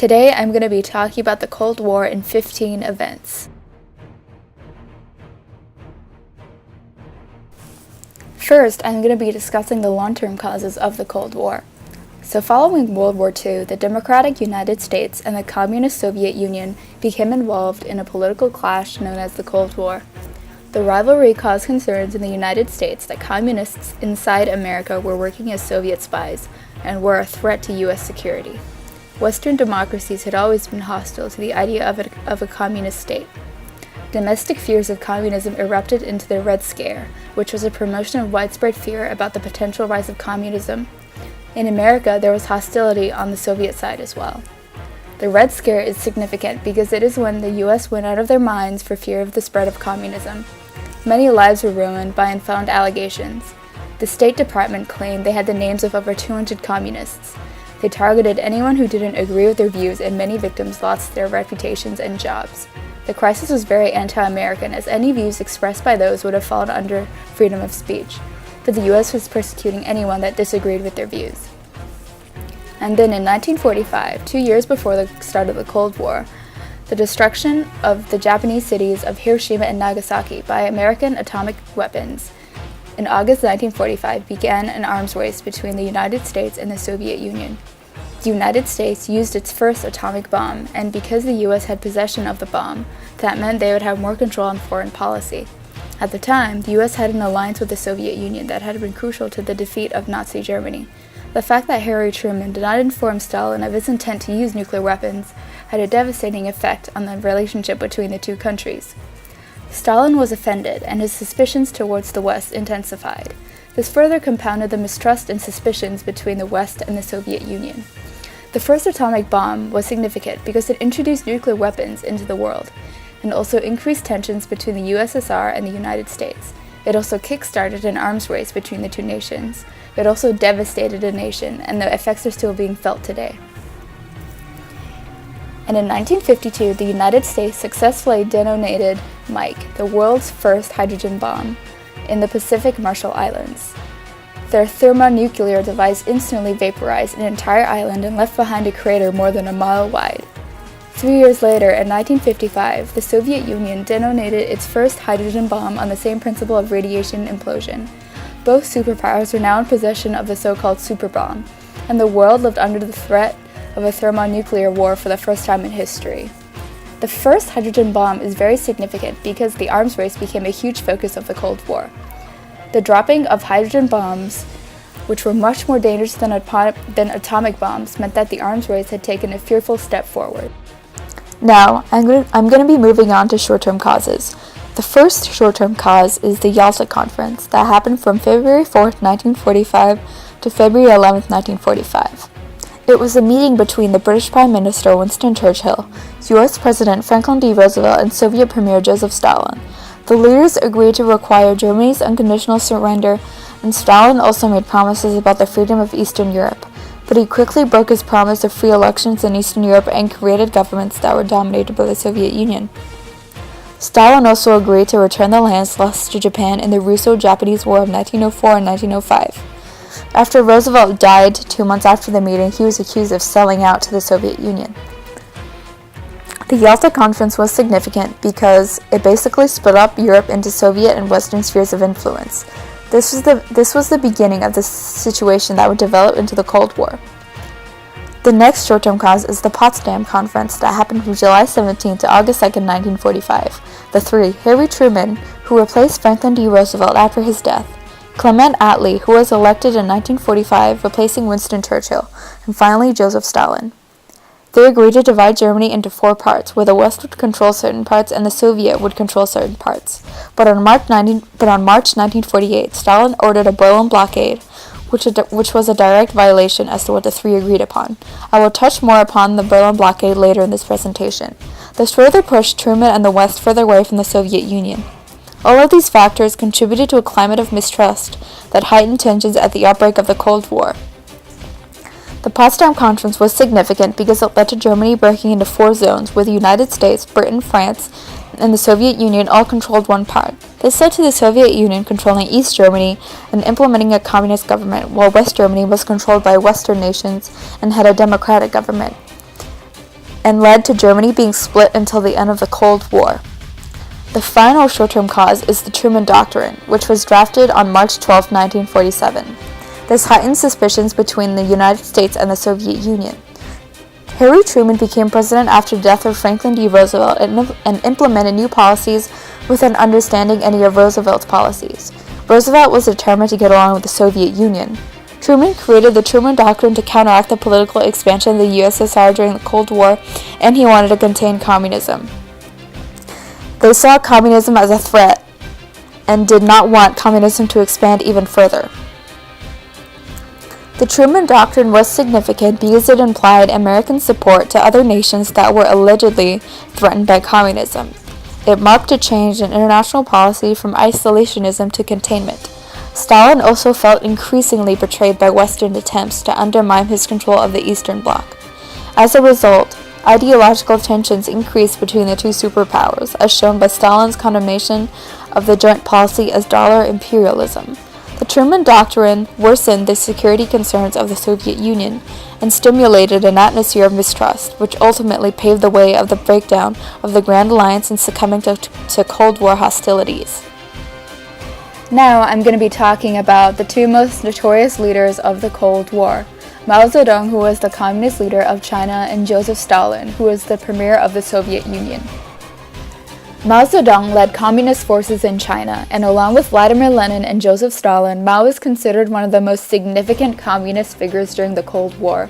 Today I'm going to be talking about the Cold War in 15 events. First, I'm going to be discussing the long-term causes of the Cold War. So following World War II, the Democratic United States and the Communist Soviet Union became involved in a political clash known as the Cold War. The rivalry caused concerns in the United States that communists inside America were working as Soviet spies and were a threat to U.S. security. Western democracies had always been hostile to the idea of a communist state. Domestic fears of communism erupted into the Red Scare, which was a promotion of widespread fear about the potential rise of communism. In America, there was hostility on the Soviet side as well. The Red Scare is significant because it is when the U.S. went out of their minds for fear of the spread of communism. Many lives were ruined by unfounded allegations. The State Department claimed they had the names of over 200 communists. They targeted anyone who didn't agree with their views, and many victims lost their reputations and jobs. The crisis was very anti-American, as any views expressed by those would have fallen under freedom of speech, but the U.S. was persecuting anyone that disagreed with their views. And then in 1945, 2 years before the start of the Cold War, the destruction of the Japanese cities of Hiroshima and Nagasaki by American atomic weapons in August 1945 began an arms race between the United States and the Soviet Union. The United States used its first atomic bomb, and because the U.S. had possession of the bomb, that meant they would have more control on foreign policy. At the time, the U.S. had an alliance with the Soviet Union that had been crucial to the defeat of Nazi Germany. The fact that Harry Truman did not inform Stalin of his intent to use nuclear weapons had a devastating effect on the relationship between the two countries. Stalin was offended, and his suspicions towards the West intensified. This further compounded the mistrust and suspicions between the West and the Soviet Union. The first atomic bomb was significant because it introduced nuclear weapons into the world, and also increased tensions between the USSR and the United States. It also kick-started an arms race between the two nations. It also devastated a nation, and the effects are still being felt today. And in 1952, the United States successfully detonated Mike, the world's first hydrogen bomb, in the Pacific Marshall Islands. Their thermonuclear device instantly vaporized an entire island and left behind a crater more than a mile wide. 3 years later, in 1955, the Soviet Union detonated its first hydrogen bomb on the same principle of radiation implosion. Both superpowers were now in possession of the so-called superbomb, and the world lived under the threat of a thermonuclear war for the first time in history. The first hydrogen bomb is very significant because the arms race became a huge focus of the Cold War. The dropping of hydrogen bombs, which were much more dangerous than atomic bombs, meant that the arms race had taken a fearful step forward. Now, I'm going to be moving on to short-term causes. The first short-term cause is the Yalta Conference that happened from February 4th, 1945 to February 11th, 1945. It was a meeting between the British Prime Minister Winston Churchill, U.S. President Franklin D. Roosevelt, and Soviet Premier Joseph Stalin. The leaders agreed to require Germany's unconditional surrender, and Stalin also made promises about the freedom of Eastern Europe. But he quickly broke his promise of free elections in Eastern Europe and created governments that were dominated by the Soviet Union. Stalin also agreed to return the lands lost to Japan in the Russo-Japanese War of 1904 and 1905. After Roosevelt died 2 months after the meeting, he was accused of selling out to the Soviet Union. The Yalta Conference was significant because it basically split up Europe into Soviet and Western spheres of influence. This was the beginning of the situation that would develop into the Cold War. The next short-term cause is the Potsdam Conference that happened from July 17 to August 2, 1945. The three: Harry Truman, who replaced Franklin D. Roosevelt after his death; Clement Attlee, who was elected in 1945, replacing Winston Churchill; and finally Joseph Stalin. They agreed to divide Germany into 4 parts, where the West would control certain parts and the Soviet would control certain parts. But on March 1948, Stalin ordered a Berlin blockade, which was a direct violation as to what the three agreed upon. I will touch more upon the Berlin blockade later in this presentation. This further pushed Truman and the West further away from the Soviet Union. All of these factors contributed to a climate of mistrust that heightened tensions at the outbreak of the Cold War. The Potsdam Conference was significant because it led to Germany breaking into 4 zones, where the United States, Britain, France, and the Soviet Union all controlled one part. This led to the Soviet Union controlling East Germany and implementing a communist government, while West Germany was controlled by Western nations and had a democratic government. and led to Germany being split until the end of the Cold War. The final short-term cause is the Truman Doctrine, which was drafted on March 12, 1947. This heightened suspicions between the United States and the Soviet Union. Harry Truman became president after the death of Franklin D. Roosevelt and implemented new policies with an understanding any of Roosevelt's policies. Roosevelt was determined to get along with the Soviet Union. Truman created the Truman Doctrine to counteract the political expansion of the USSR during the Cold War, and he wanted to contain communism. They saw communism as a threat and did not want communism to expand even further. The Truman Doctrine was significant because it implied American support to other nations that were allegedly threatened by communism. It marked a change in international policy from isolationism to containment. Stalin also felt increasingly betrayed by Western attempts to undermine his control of the Eastern Bloc. As a result, ideological tensions increased between the two superpowers, as shown by Stalin's condemnation of the joint policy as dollar imperialism. The Truman Doctrine worsened the security concerns of the Soviet Union and stimulated an atmosphere of mistrust, which ultimately paved the way of the breakdown of the Grand Alliance and succumbing to Cold War hostilities. Now I'm going to be talking about the two most notorious leaders of the Cold War, Mao Zedong, who was the communist leader of China, and Joseph Stalin, who was the premier of the Soviet Union. Mao Zedong led communist forces in China, and along with Vladimir Lenin and Joseph Stalin, Mao is considered one of the most significant communist figures during the Cold War.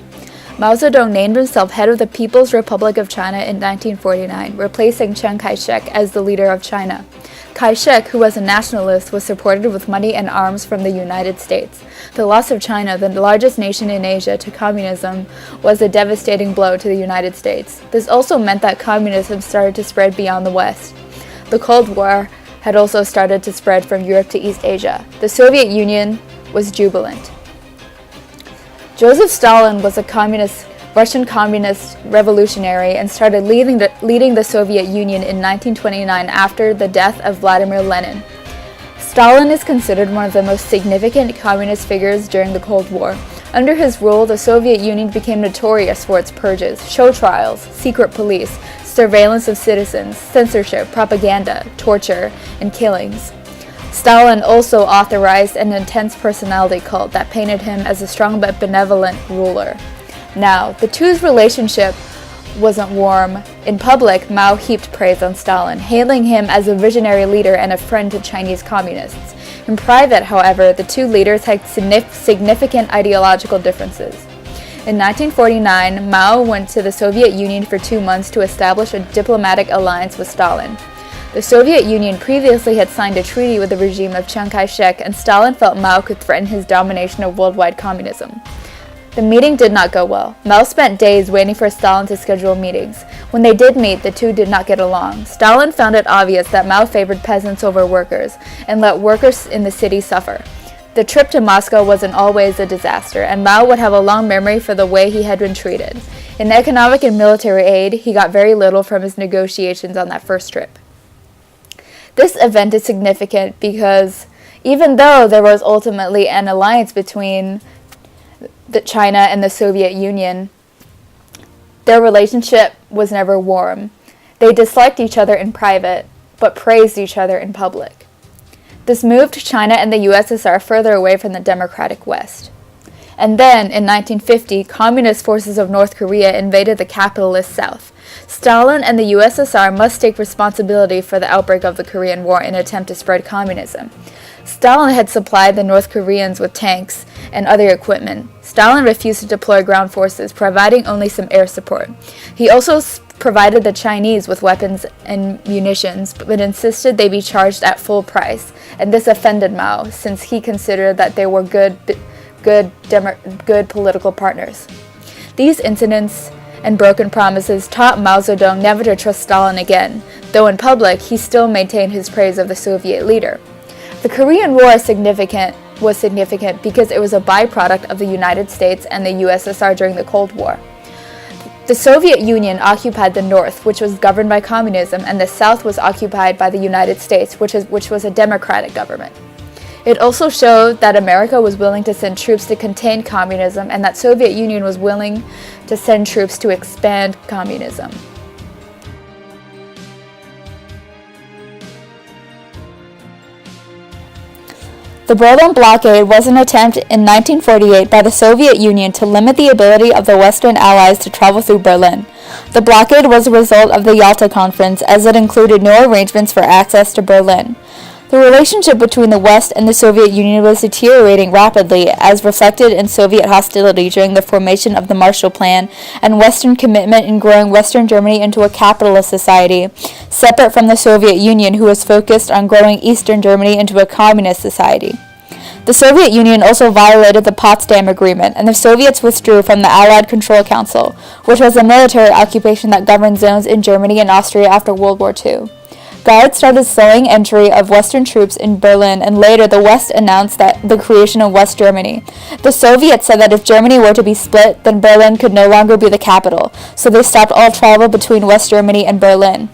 Mao Zedong named himself head of the People's Republic of China in 1949, replacing Chiang Kai-shek as the leader of China. Kai-shek, who was a nationalist, was supported with money and arms from the United States. The loss of China, the largest nation in Asia, to communism was a devastating blow to the United States. This also meant that communism started to spread beyond the West. The Cold War had also started to spread from Europe to East Asia. The Soviet Union was jubilant. Joseph Stalin was a Russian communist revolutionary and started leading the Soviet Union in 1929 after the death of Vladimir Lenin. Stalin is considered one of the most significant communist figures during the Cold War. Under his rule, the Soviet Union became notorious for its purges, show trials, secret police, surveillance of citizens, censorship, propaganda, torture, and killings. Stalin also authorized an intense personality cult that painted him as a strong but benevolent ruler. Now, the two's relationship wasn't warm. In public, Mao heaped praise on Stalin, hailing him as a visionary leader and a friend to Chinese communists. In private, however, the two leaders had significant ideological differences. In 1949, Mao went to the Soviet Union for 2 months to establish a diplomatic alliance with Stalin. The Soviet Union previously had signed a treaty with the regime of Chiang Kai-shek, and Stalin felt Mao could threaten his domination of worldwide communism. The meeting did not go well. Mao spent days waiting for Stalin to schedule meetings. When they did meet, the two did not get along. Stalin found it obvious that Mao favored peasants over workers and let workers in the city suffer. The trip to Moscow wasn't always a disaster, and Mao would have a long memory for the way he had been treated. In economic and military aid, he got very little from his negotiations on that first trip. This event is significant because even though there was ultimately an alliance between China and the Soviet Union, their relationship was never warm. They disliked each other in private, but praised each other in public. This moved China and the USSR further away from the democratic West. And then, in 1950, communist forces of North Korea invaded the capitalist South. Stalin and the USSR must take responsibility for the outbreak of the Korean War in an attempt to spread communism. Stalin had supplied the North Koreans with tanks and other equipment. Stalin refused to deploy ground forces, providing only some air support. He also provided the Chinese with weapons and munitions, but insisted they be charged at full price, and this offended Mao, since he considered that they were good political partners. These incidents and broken promises taught Mao Zedong never to trust Stalin again, though in public he still maintained his praise of the Soviet leader. The Korean War was significant because it was a byproduct of the United States and the USSR during the Cold War. The Soviet Union occupied the North, which was governed by communism, and the South was occupied by the United States, which was a democratic government. It also showed that America was willing to send troops to contain communism and that Soviet Union was willing to send troops to expand communism. The Berlin blockade was an attempt in 1948 by the Soviet Union to limit the ability of the Western Allies to travel through Berlin. The blockade was a result of the Yalta Conference, as it included no arrangements for access to Berlin. The relationship between the West and the Soviet Union was deteriorating rapidly, as reflected in Soviet hostility during the formation of the Marshall Plan and Western commitment in growing Western Germany into a capitalist society, separate from the Soviet Union, who was focused on growing Eastern Germany into a communist society. The Soviet Union also violated the Potsdam Agreement, and the Soviets withdrew from the Allied Control Council, which was a military occupation that governed zones in Germany and Austria after World War II. Guards started slowing entry of Western troops in Berlin, and later the West announced the creation of West Germany. The Soviets said that if Germany were to be split, then Berlin could no longer be the capital, so they stopped all travel between West Germany and Berlin.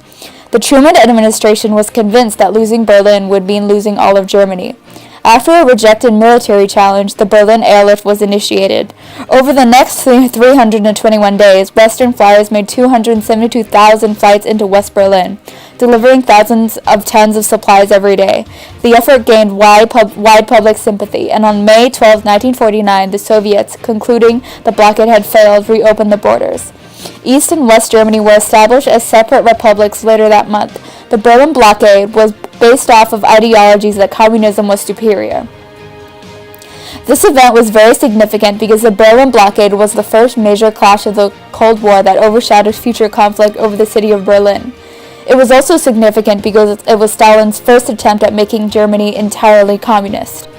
The Truman administration was convinced that losing Berlin would mean losing all of Germany. After a rejected military challenge, the Berlin airlift was initiated. Over the next 321 days, Western flyers made 272,000 flights into West Berlin, delivering thousands of tons of supplies every day. The effort gained wide public sympathy, and on May 12, 1949, the Soviets, concluding the blockade had failed, reopened the borders. East and West Germany were established as separate republics later that month. The Berlin blockade was based off of ideologies that communism was superior. This event was very significant because the Berlin blockade was the first major clash of the Cold War that overshadowed future conflict over the city of Berlin. It was also significant because it was Stalin's first attempt at making Germany entirely communist.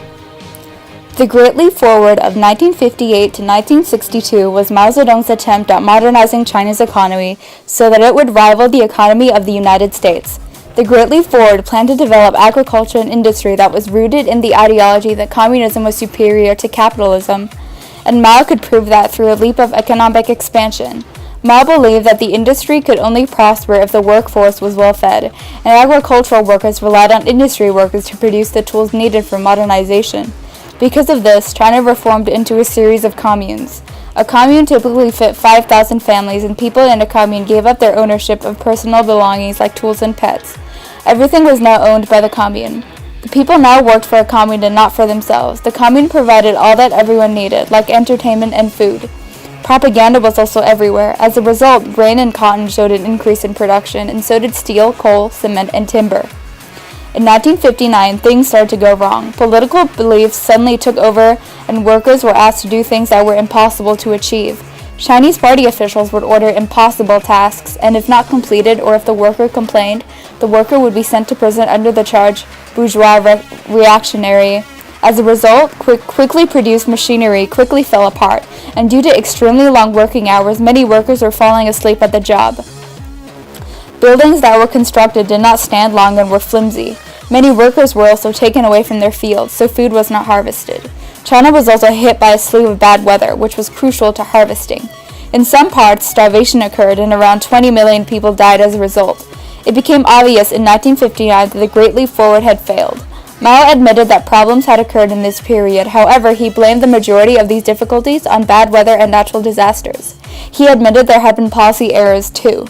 The Great Leap Forward of 1958 to 1962 was Mao Zedong's attempt at modernizing China's economy so that it would rival the economy of the United States. The Great Leap Forward planned to develop agriculture and industry that was rooted in the ideology that communism was superior to capitalism, and Mao could prove that through a leap of economic expansion. Mao believed that the industry could only prosper if the workforce was well fed, and agricultural workers relied on industry workers to produce the tools needed for modernization. Because of this, China reformed into a series of communes. A commune typically fit 5,000 families, and people in a commune gave up their ownership of personal belongings like tools and pets. Everything was now owned by the commune. The people now worked for a commune and not for themselves. The commune provided all that everyone needed, like entertainment and food. Propaganda was also everywhere. As a result, grain and cotton showed an increase in production, and so did steel, coal, cement, and timber. In 1959, things started to go wrong. Political beliefs suddenly took over, and workers were asked to do things that were impossible to achieve. Chinese party officials would order impossible tasks, and if not completed or if the worker complained, the worker would be sent to prison under the charge bourgeois reactionary. As a result, quickly produced machinery quickly fell apart, and due to extremely long working hours, many workers were falling asleep at the job. Buildings that were constructed did not stand long and were flimsy. Many workers were also taken away from their fields, so food was not harvested. China was also hit by a slew of bad weather, which was crucial to harvesting. In some parts, starvation occurred, and around 20 million people died as a result. It became obvious in 1959 that the Great Leap Forward had failed. Mao admitted that problems had occurred in this period. However, he blamed the majority of these difficulties on bad weather and natural disasters. He admitted there had been policy errors too.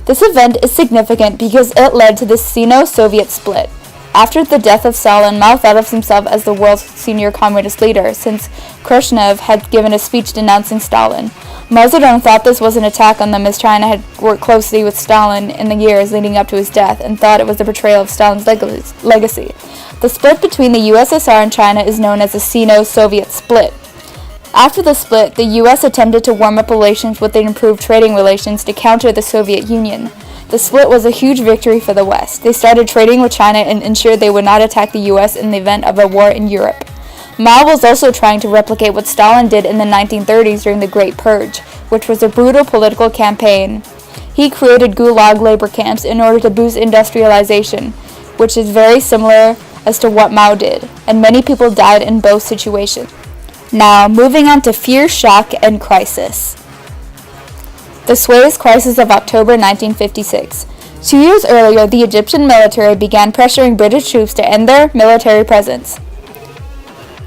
This event is significant because it led to the Sino-Soviet split. After the death of Stalin, Mao thought of himself as the world's senior communist leader, since Khrushchev had given a speech denouncing Stalin. Mao Zedong thought this was an attack on them, as China had worked closely with Stalin in the years leading up to his death, and thought it was a betrayal of Stalin's legacy. The split between the USSR and China is known as the Sino-Soviet split. After the split, the U.S. attempted to warm up relations with improved trading relations to counter the Soviet Union. The split was a huge victory for the West. They started trading with China and ensured they would not attack the U.S. in the event of a war in Europe. Mao was also trying to replicate what Stalin did in the 1930s during the Great Purge, which was a brutal political campaign. He created gulag labor camps in order to boost industrialization, which is very similar as to what Mao did, and many people died in both situations. Now, moving on to fear, shock, and crisis. The Suez Crisis of October 1956. 2 years earlier, the Egyptian military began pressuring British troops to end their military presence.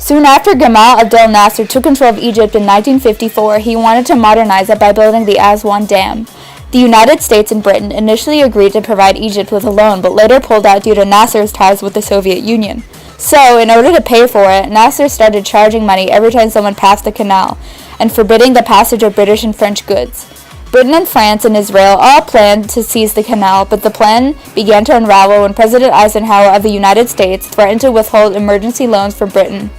Soon after Gamal Abdel Nasser took control of Egypt in 1954, he wanted to modernize it by building the Aswan Dam. The United States and Britain initially agreed to provide Egypt with a loan, but later pulled out due to Nasser's ties with the Soviet Union. So, in order to pay for it, Nasser started charging money every time someone passed the canal, and forbidding the passage of British and French goods. Britain and France and Israel all planned to seize the canal, but the plan began to unravel when President Eisenhower of the United States threatened to withhold emergency loans from Britain.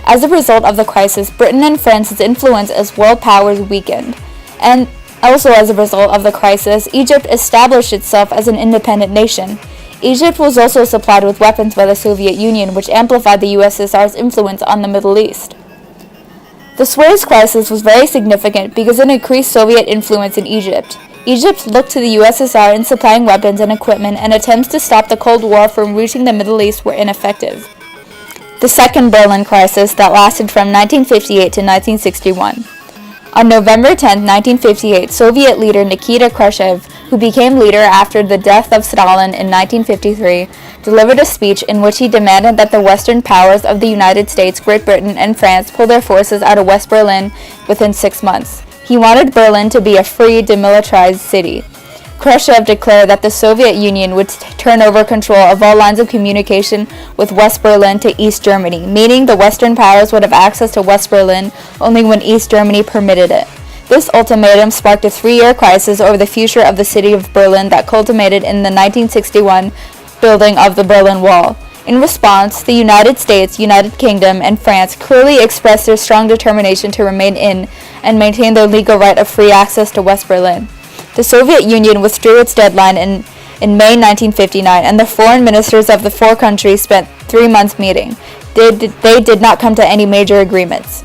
As a result of the crisis, Britain and France's influence as world powers weakened, and also as a result of the crisis, Egypt established itself as an independent nation. Egypt was also supplied with weapons by the Soviet Union, which amplified the USSR's influence on the Middle East. The Suez Crisis was very significant because it increased Soviet influence in Egypt. Egypt looked to the USSR in supplying weapons and equipment, and attempts to stop the Cold War from reaching the Middle East were ineffective. The Second Berlin Crisis that lasted from 1958 to 1961. On November 10, 1958, Soviet leader Nikita Khrushchev, who became leader after the death of Stalin in 1953, delivered a speech in which he demanded that the Western powers of the United States, Great Britain, and France pull their forces out of West Berlin within 6 months. He wanted Berlin to be a free, demilitarized city. Khrushchev declared that the Soviet Union would turn over control of all lines of communication with West Berlin to East Germany, meaning the Western powers would have access to West Berlin only when East Germany permitted it. This ultimatum sparked a 3-year crisis over the future of the city of Berlin that culminated in the 1961 building of the Berlin Wall. In response, the United States, United Kingdom, and France clearly expressed their strong determination to remain in and maintain their legal right of free access to West Berlin. The Soviet Union withdrew its deadline in May 1959, and the foreign ministers of the 4 countries spent 3 months meeting. They did not come to any major agreements.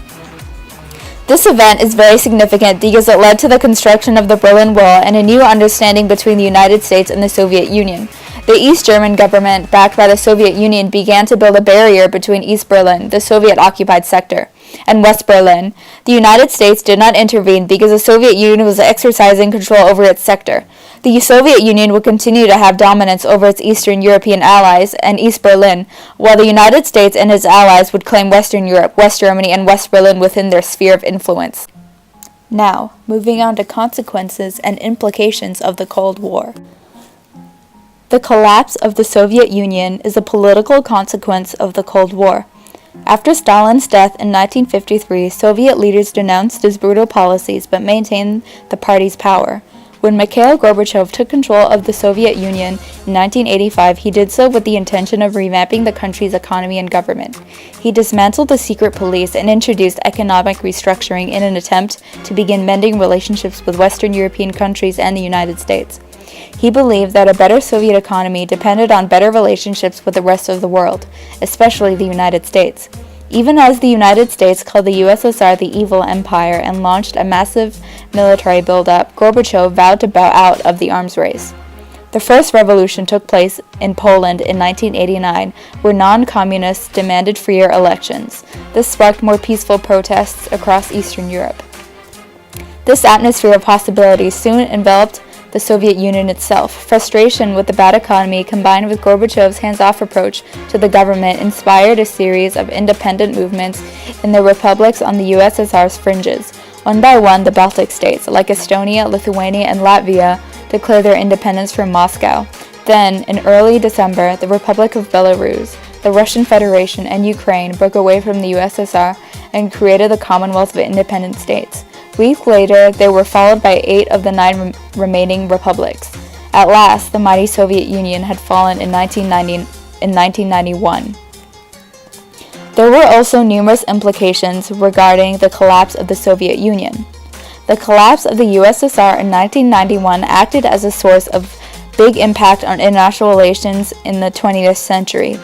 This event is very significant because it led to the construction of the Berlin Wall and a new understanding between the United States and the Soviet Union. The East German government, backed by the Soviet Union, began to build a barrier between East Berlin, the Soviet-occupied sector, and West Berlin. The United States did not intervene because the Soviet Union was exercising control over its sector. The Soviet Union would continue to have dominance over its Eastern European allies and East Berlin, while the United States and its allies would claim Western Europe, West Germany, and West Berlin within their sphere of influence. Now, moving on to consequences and implications of the Cold War. The collapse of the Soviet Union is a political consequence of the Cold War. After Stalin's death in 1953, Soviet leaders denounced his brutal policies but maintained the party's power. When Mikhail Gorbachev took control of the Soviet Union in 1985, he did so with the intention of revamping the country's economy and government. He dismantled the secret police and introduced economic restructuring in an attempt to begin mending relationships with Western European countries and the United States. He believed that a better Soviet economy depended on better relationships with the rest of the world, especially the United States. Even as the United States called the USSR the evil empire and launched a massive military buildup, Gorbachev vowed to bow out of the arms race. The first revolution took place in Poland in 1989, where non-communists demanded freer elections. This sparked more peaceful protests across Eastern Europe. This atmosphere of possibilities soon enveloped the Soviet Union itself. Frustration with the bad economy combined with Gorbachev's hands-off approach to the government inspired a series of independent movements in the republics on the USSR's fringes. One by one, the Baltic states, like Estonia, Lithuania, and Latvia, declared their independence from Moscow. Then, in early December, the Republic of Belarus, the Russian Federation, and Ukraine broke away from the USSR and created the Commonwealth of Independent States. Weeks later, they were followed by 8 of the 9 remaining republics. At last, the mighty Soviet Union had fallen in 1991. There were also numerous implications regarding the collapse of the Soviet Union. The collapse of the USSR in 1991 acted as a source of big impact on international relations in the 20th century.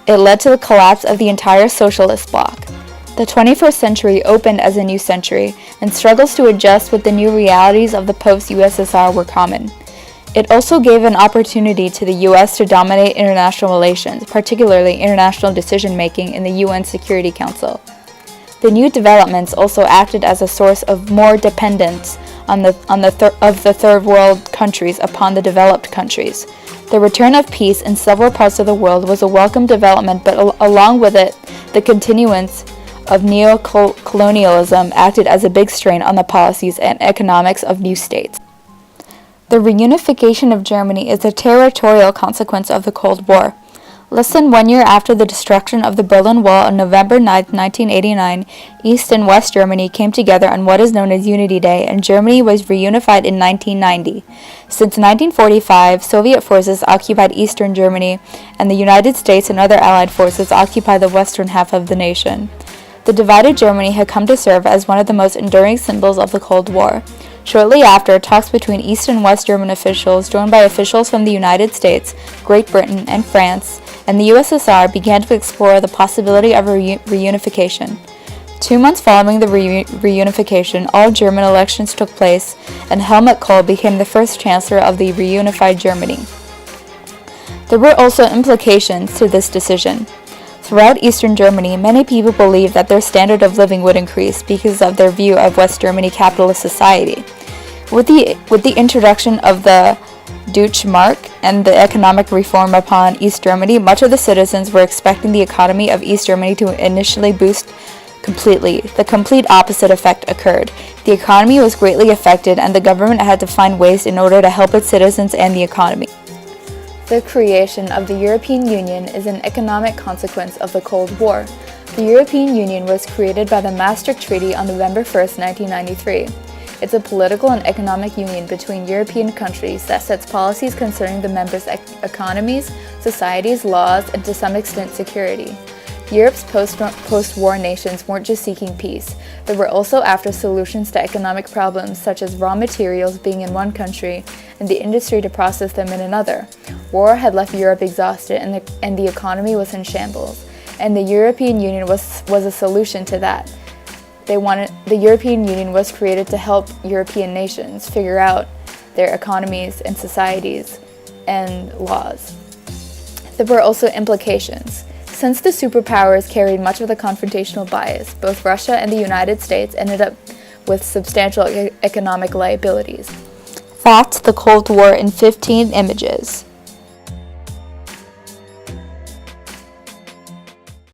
It led to the collapse of the entire socialist bloc. The 21st century opened as a new century, and struggles to adjust with the new realities of the post-USSR were common. It also gave an opportunity to the U.S. to dominate international relations, particularly international decision-making in the UN Security Council. The new developments also acted as a source of more dependence of the third world countries upon the developed countries. The return of peace in several parts of the world was a welcome development, but along with it, the continuance of neo-colonialism acted as a big strain on the policies and economics of new states. The reunification of Germany is a territorial consequence of the Cold War. Less than 1 year after the destruction of the Berlin Wall on November 9, 1989, East and West Germany came together on what is known as Unity Day, and Germany was reunified in 1990. Since 1945, Soviet forces occupied eastern Germany, and the United States and other Allied forces occupied the western half of the nation. The divided Germany had come to serve as one of the most enduring symbols of the Cold War. Shortly after, talks between East and West German officials, joined by officials from the United States, Great Britain, and France, and the USSR, began to explore the possibility of reunification. 2 months following the reunification, all German elections took place, and Helmut Kohl became the first chancellor of the reunified Germany. There were also implications to this decision. Throughout Eastern Germany, many people believed that their standard of living would increase because of their view of West Germany capitalist society. With the introduction of the Deutsche Mark and the economic reform upon East Germany, much of the citizens were expecting the economy of East Germany to initially boost completely. The complete opposite effect occurred. The economy was greatly affected, and the government had to find ways in order to help its citizens and the economy. The creation of the European Union is an economic consequence of the Cold War. The European Union was created by the Maastricht Treaty on November 1, 1993. It's a political and economic union between European countries that sets policies concerning the members' economies, societies, laws, and to some extent security. Europe's post-war nations weren't just seeking peace. They were also after solutions to economic problems such as raw materials being in one country and the industry to process them in another. War had left Europe exhausted and the economy was in shambles, and the European Union was a solution to that. The European Union was created to help European nations figure out their economies and societies and laws. There were also implications. Since the superpowers carried much of the confrontational bias, both Russia and the United States ended up with substantial economic liabilities. Fact: the Cold War in 15 images.